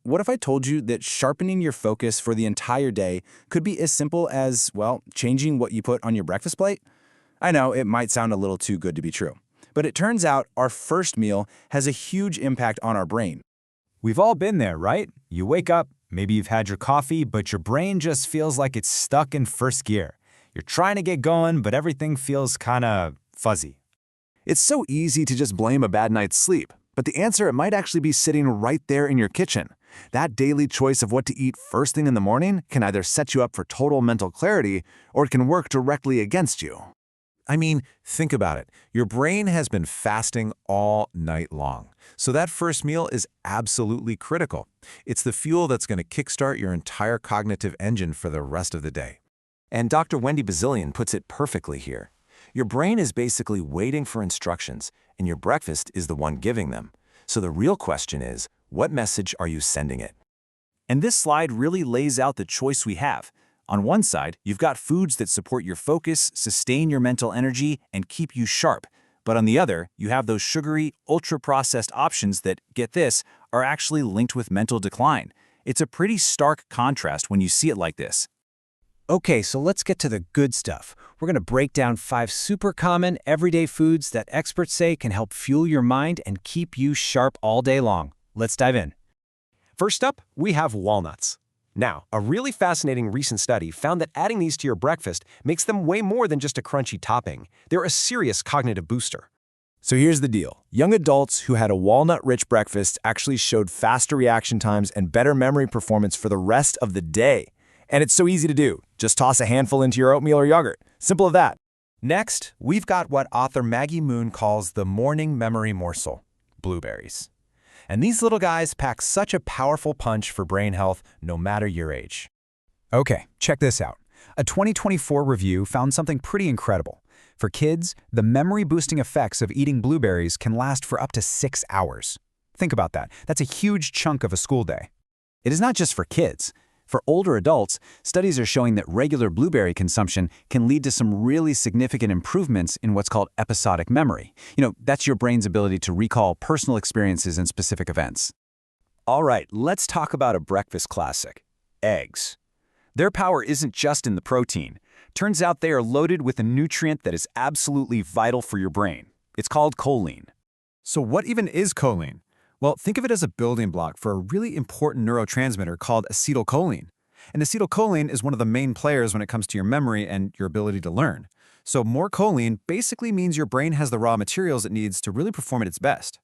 what if I told you that sharpening your focus for the entire day could be as simple as, well, changing what you put on your breakfast plate? I know it might sound a little too good to be true, but it turns out our first meal has a huge impact on our brain. We've all been there, right? You wake up, maybe you've had your coffee, but your brain just feels like it's stuck in first gear. You're trying to get going, but everything feels kinda fuzzy. It's so easy to just blame a bad night's sleep, but the answer, it might actually be sitting right there in your kitchen. That daily choice of what to eat first thing in the morning can either set you up for total mental clarity, or it can work directly against you. I mean, think about it. Your brain has been fasting all night long, so that first meal is absolutely critical. It's the fuel that's going to kickstart your entire cognitive engine for the rest of the day. And Dr. Wendy Bazillion puts it perfectly here. Your brain is basically waiting for instructions, and your breakfast is the one giving them. So the real question is, what message are you sending it? And this slide really lays out the choice we have. On one side, you've got foods that support your focus, sustain your mental energy, and keep you sharp. But on the other, you have those sugary, ultra-processed options that, get this, are actually linked with mental decline. It's a pretty stark contrast when you see it like this. Okay, so let's get to the good stuff. We're going to break down 5 super common, everyday foods that experts say can help fuel your mind and keep you sharp all day long. Let's dive in. First up, we have walnuts. Now, a really fascinating recent study found that adding these to your breakfast makes them way more than just a crunchy topping. They're a serious cognitive booster. So here's the deal. Young adults who had a walnut-rich breakfast actually showed faster reaction times and better memory performance for the rest of the day. And it's so easy to do. Just toss a handful into your oatmeal or yogurt. Simple as that. Next, we've got what author Maggie Moon calls the morning memory morsel, blueberries. And these little guys pack such a powerful punch for brain health no matter your age. Okay, check this out. A 2024 review found something pretty incredible. For kids, the memory-boosting effects of eating blueberries can last for up to 6 hours. Think about that. That's a huge chunk of a school day. It is not just for kids. For older adults, studies are showing that regular blueberry consumption can lead to some really significant improvements in what's called episodic memory. That's your brain's ability to recall personal experiences and specific events. All right, let's talk about a breakfast classic, eggs. Their power isn't just in the protein. Turns out they are loaded with a nutrient that is absolutely vital for your brain. It's called choline. So what even is choline? Well, think of it as a building block for a really important neurotransmitter called acetylcholine. And acetylcholine is one of the main players when it comes to your memory and your ability to learn. So more choline basically means your brain has the raw materials it needs to really perform at its best.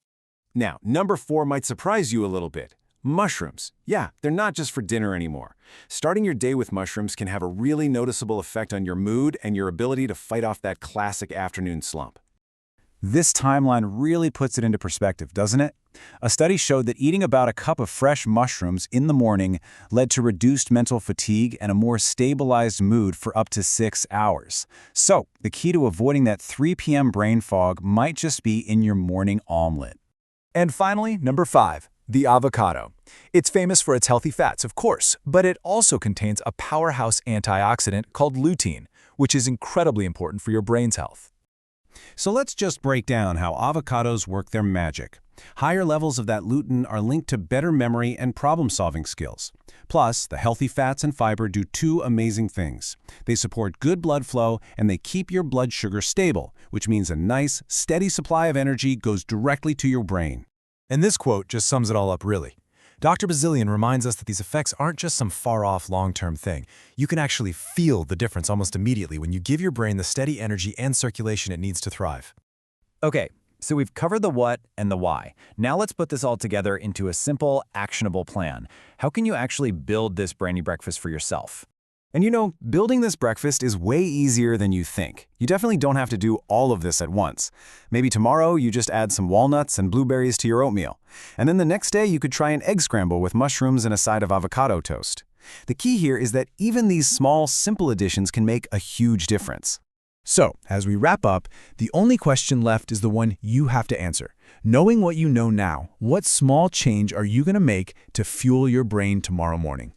Now, number 4 might surprise you a little bit. Mushrooms. Yeah, they're not just for dinner anymore. Starting your day with mushrooms can have a really noticeable effect on your mood and your ability to fight off that classic afternoon slump. This timeline really puts it into perspective, doesn't it? A study showed that eating about a cup of fresh mushrooms in the morning led to reduced mental fatigue and a more stabilized mood for up to 6 hours. So, the key to avoiding that 3 p.m. brain fog might just be in your morning omelet. And finally, number 5, the avocado. It's famous for its healthy fats, of course, but it also contains a powerhouse antioxidant called lutein, which is incredibly important for your brain's health. So let's just break down how avocados work their magic. Higher levels of that lutein are linked to better memory and problem-solving skills. Plus, the healthy fats and fiber do 2 amazing things. They support good blood flow and they keep your blood sugar stable, which means a nice, steady supply of energy goes directly to your brain. And this quote just sums it all up really. Dr. Bazillion reminds us that these effects aren't just some far-off long-term thing. You can actually feel the difference almost immediately when you give your brain the steady energy and circulation it needs to thrive. Okay, so we've covered the what and the why. Now let's put this all together into a simple, actionable plan. How can you actually build this brainy breakfast for yourself? And building this breakfast is way easier than you think. You definitely don't have to do all of this at once. Maybe tomorrow you just add some walnuts and blueberries to your oatmeal. And then the next day you could try an egg scramble with mushrooms and a side of avocado toast. The key here is that even these small, simple additions can make a huge difference. So, as we wrap up, the only question left is the one you have to answer. Knowing what you know now, what small change are you going to make to fuel your brain tomorrow morning?